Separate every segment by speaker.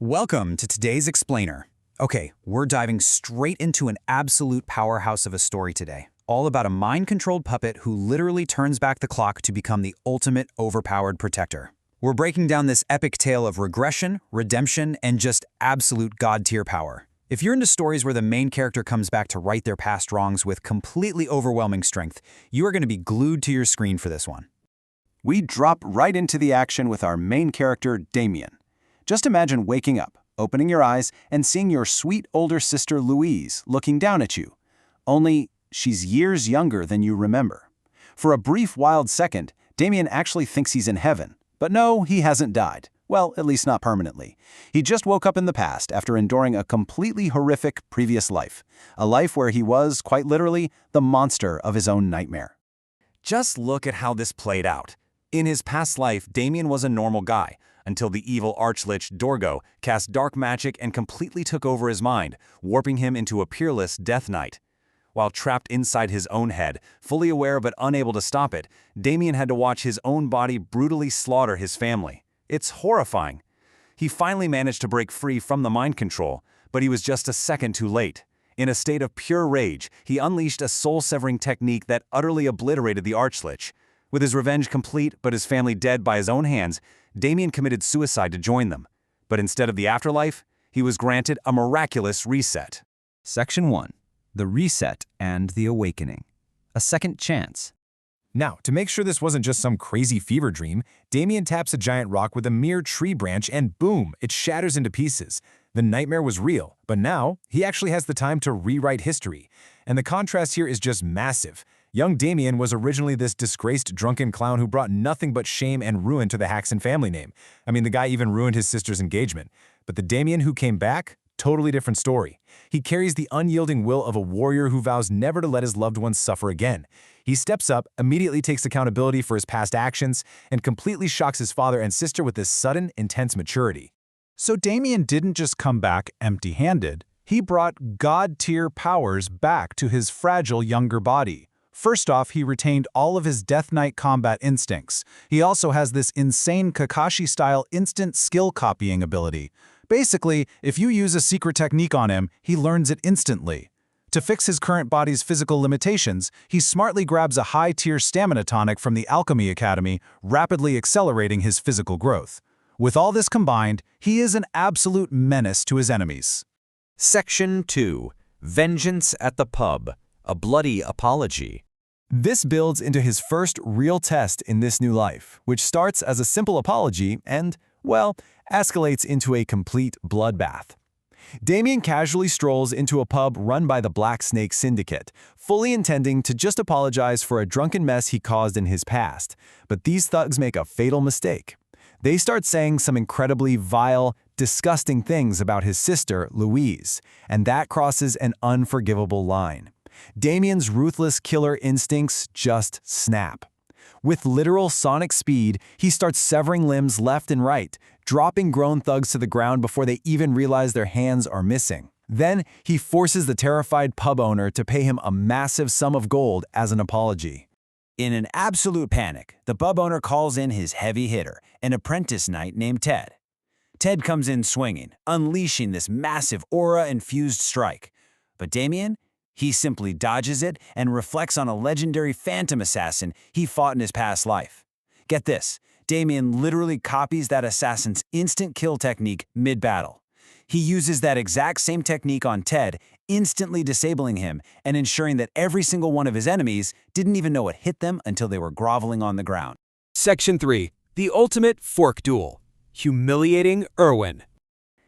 Speaker 1: Welcome to today's Explainer. Okay, we're diving straight into an absolute powerhouse of a story today, all about a mind-controlled puppet who literally turns back the clock to become the ultimate overpowered protector. We're breaking down this epic tale of regression, redemption, and just absolute god-tier power. If you're into stories where the main character comes back to right their past wrongs with completely overwhelming strength, you are going to be glued to your screen for this one.
Speaker 2: We drop right into the action with our main character, Damien. Just imagine waking up, opening your eyes, and seeing your sweet older sister Louise looking down at you. Only, she's years younger than you remember. For a brief wild second, Damien actually thinks he's in heaven. But no, he hasn't died. Well, at least not permanently. He just woke up in the past after enduring a completely horrific previous life. A life where he was, quite literally, the monster of his own nightmare.
Speaker 3: Just look at how this played out. In his past life, Damien was a normal guy, until the evil archlich Dorgo cast dark magic and completely took over his mind, warping him into a peerless Death Knight. While trapped inside his own head, fully aware but unable to stop it, Damien had to watch his own body brutally slaughter his family. It's horrifying. He finally managed to break free from the mind control, but he was just a second too late. In a state of pure rage, he unleashed a soul-severing technique that utterly obliterated the archlich. With his revenge complete but his family dead by his own hands, Damien committed suicide to join them. But instead of the afterlife, he was granted a miraculous reset.
Speaker 4: Section 1. The Reset and the Awakening. A second chance.
Speaker 5: Now, to make sure this wasn't just some crazy fever dream, Damien taps a giant rock with a mere tree branch and boom, it shatters into pieces. The nightmare was real, but now he actually has the time to rewrite history. And the contrast here is just massive. Young Damien was originally this disgraced drunken clown who brought nothing but shame and ruin to the Haxon family name. I mean, the guy even ruined his sister's engagement. But the Damien who came back? Totally different story. He carries the unyielding will of a warrior who vows never to let his loved ones suffer again. He steps up, immediately takes accountability for his past actions, and completely shocks his father and sister with this sudden, intense maturity.
Speaker 6: So Damien didn't just come back empty-handed. He brought god-tier powers back to his fragile younger body. First off, he retained all of his Death Knight combat instincts. He also has this insane Kakashi-style instant skill copying ability. Basically, if you use a secret technique on him, he learns it instantly. To fix his current body's physical limitations, he smartly grabs a high-tier stamina tonic from the Alchemy Academy, rapidly accelerating his physical growth. With all this combined, he is an absolute menace to his enemies.
Speaker 4: Section 2. Vengeance at the Pub. A Bloody Apology.
Speaker 5: This builds into his first real test in this new life, which starts as a simple apology and, well, escalates into a complete bloodbath. Damien casually strolls into a pub run by the Black Snake Syndicate, fully intending to just apologize for a drunken mess he caused in his past. But these thugs make a fatal mistake. They start saying some incredibly vile, disgusting things about his sister, Louise, and that crosses an unforgivable line. Damien's ruthless killer instincts just snap. With literal sonic speed, he starts severing limbs left and right, dropping grown thugs to the ground before they even realize their hands are missing. Then, he forces the terrified pub owner to pay him a massive sum of gold as an apology.
Speaker 3: In an absolute panic, the pub owner calls in his heavy hitter, an apprentice knight named Ted. Ted comes in swinging, unleashing this massive aura-infused strike. But Damien? He simply dodges it and reflects on a legendary phantom assassin he fought in his past life. Get this, Damien literally copies that assassin's instant kill technique mid-battle. He uses that exact same technique on Ted, instantly disabling him and ensuring that every single one of his enemies didn't even know what hit them until they were groveling on the ground.
Speaker 7: Section 3. The Ultimate Fork Duel. Humiliating Erwin.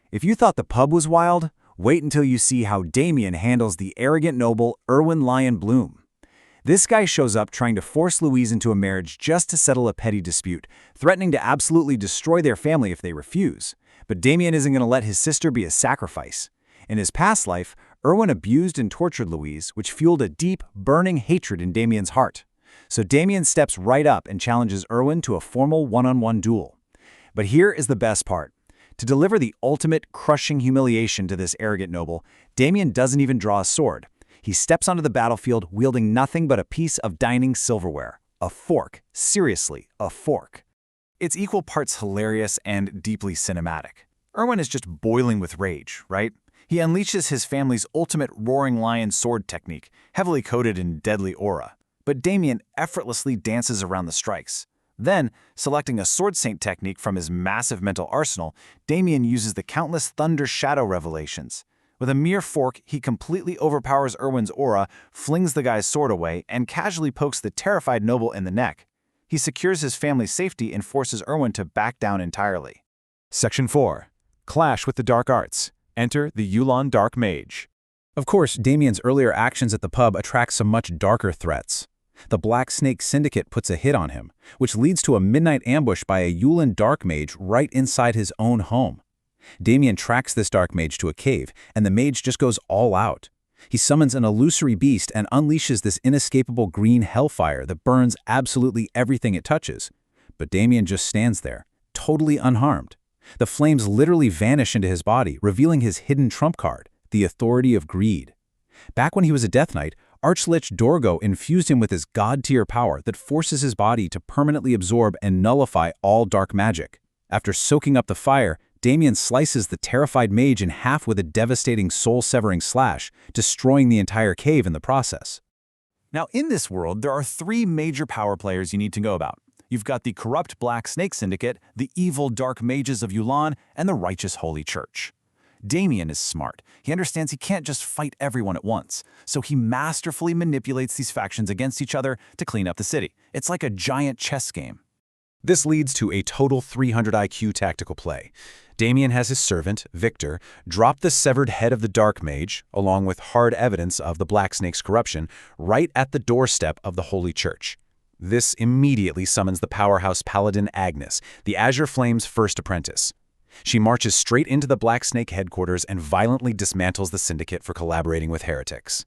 Speaker 2: If you thought the pub was wild, wait until you see how Damien handles the arrogant noble Erwin Lion Bloom. This guy shows up trying to force Louise into a marriage just to settle a petty dispute, threatening to absolutely destroy their family if they refuse. But Damien isn't going to let his sister be a sacrifice. In his past life, Erwin abused and tortured Louise, which fueled a deep, burning hatred in Damien's heart. So Damien steps right up and challenges Erwin to a formal one-on-one duel. But here is the best part. To deliver the ultimate crushing humiliation to this arrogant noble, Damien doesn't even draw a sword. He steps onto the battlefield wielding nothing but a piece of dining silverware. A fork. Seriously, a fork. It's equal parts hilarious and deeply cinematic. Erwin is just boiling with rage, right? He unleashes his family's ultimate roaring lion sword technique, heavily coated in deadly aura. But Damien effortlessly dances around the strikes. Then, selecting a sword saint technique from his massive mental arsenal, Damien uses the countless thunder shadow revelations. With a mere fork, he completely overpowers Erwin's aura, flings the guy's sword away, and casually pokes the terrified noble in the neck. He secures his family's safety and forces Erwin to back down entirely.
Speaker 5: Section 4. Clash with the Dark Arts. Enter the Yulon Dark Mage.
Speaker 1: Of course, Damien's earlier actions at the pub attract some much darker threats. The Black Snake Syndicate puts a hit on him, which leads to a midnight ambush by a Yulon Dark Mage right inside his own home. Damien tracks this Dark Mage to a cave, and the mage just goes all out. He summons an illusory beast and unleashes this inescapable green hellfire that burns absolutely everything it touches. But Damien just stands there, totally unharmed. The flames literally vanish into his body, revealing his hidden trump card, the Authority of Greed. Back when he was a Death Knight, Archlich Dorgo infused him with his god-tier power that forces his body to permanently absorb and nullify all dark magic. After soaking up the fire, Damien slices the terrified mage in half with a devastating soul-severing slash, destroying the entire cave in the process.
Speaker 2: Now, in this world, there are 3 major power players you need to know about. You've got the corrupt Black Snake Syndicate, the evil Dark Mages of Yulon, and the righteous Holy Church. Damien is smart. He understands he can't just fight everyone at once, so he masterfully manipulates these factions against each other to clean up the city. It's like a giant chess game.
Speaker 1: This leads to a total 300 IQ tactical play. Damien has his servant, Victor, drop the severed head of the Dark Mage, along with hard evidence of the Black Snake's corruption, right at the doorstep of the Holy Church. This immediately summons the powerhouse paladin Agnes, the Azure Flame's first apprentice. She marches straight into the Black Snake headquarters and violently dismantles the syndicate for collaborating with heretics.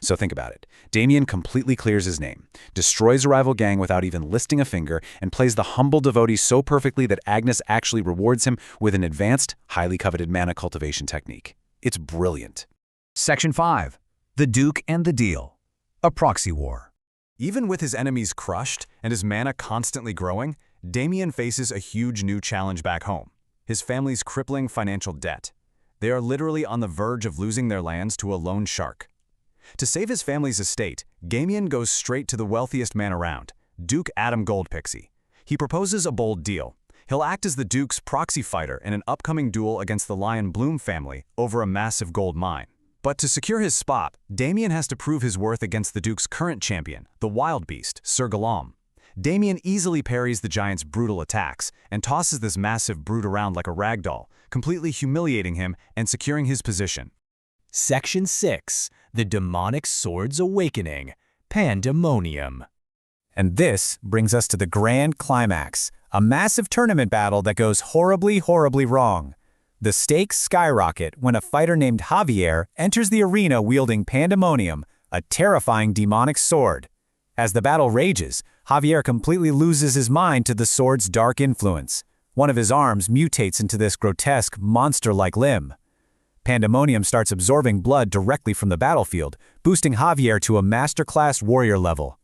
Speaker 1: So think about it. Damien completely clears his name, destroys a rival gang without even lifting a finger, and plays the humble devotee so perfectly that Agnes actually rewards him with an advanced, highly coveted mana cultivation technique. It's brilliant.
Speaker 3: Section 5. The Duke and the Deal. A proxy war.
Speaker 5: Even with his enemies crushed and his mana constantly growing, Damien faces a huge new challenge back home: his family's crippling financial debt. They are literally on the verge of losing their lands to a loan shark. To save his family's estate, Damien goes straight to the wealthiest man around, Duke Adam Goldpixie. He proposes a bold deal. He'll act as the Duke's proxy fighter in an upcoming duel against the Lion Bloom family over a massive gold mine. But to secure his spot, Damien has to prove his worth against the Duke's current champion, the wild beast, Sir Galam. Damien easily parries the giant's brutal attacks and tosses this massive brute around like a ragdoll, completely humiliating him and securing his position.
Speaker 7: Section 6. The Demonic Sword's Awakening. Pandemonium.
Speaker 2: And this brings us to the grand climax, a massive tournament battle that goes horribly, horribly wrong. The stakes skyrocket when a fighter named Javier enters the arena wielding Pandemonium, a terrifying demonic sword. As the battle rages, Javier completely loses his mind to the sword's dark influence. One of his arms mutates into this grotesque, monster-like limb. Pandemonium starts absorbing blood directly from the battlefield, boosting Javier to a masterclass warrior level.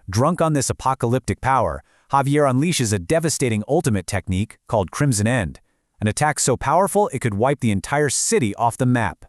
Speaker 2: Drunk on this apocalyptic power, Javier unleashes a devastating ultimate technique called Crimson End, an attack so powerful it could wipe the entire city off the map.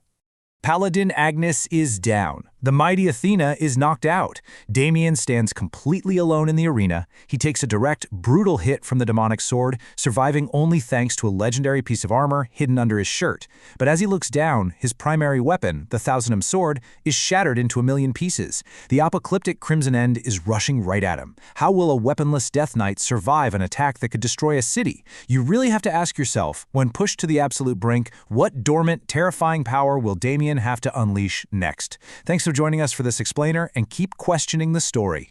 Speaker 7: Paladin Agnes is down. The mighty Athena is knocked out. Damien stands completely alone in the arena. He takes a direct, brutal hit from the demonic sword, surviving only thanks to a legendary piece of armor hidden under his shirt. But as he looks down, his primary weapon, the Thousandem Sword, is shattered into a million pieces. The apocalyptic Crimson End is rushing right at him. How will a weaponless Death Knight survive an attack that could destroy a city? You really have to ask yourself, when pushed to the absolute brink, what dormant, terrifying power will Damien have to unleash next? Thanks for joining us for this explainer, and keep questioning the story.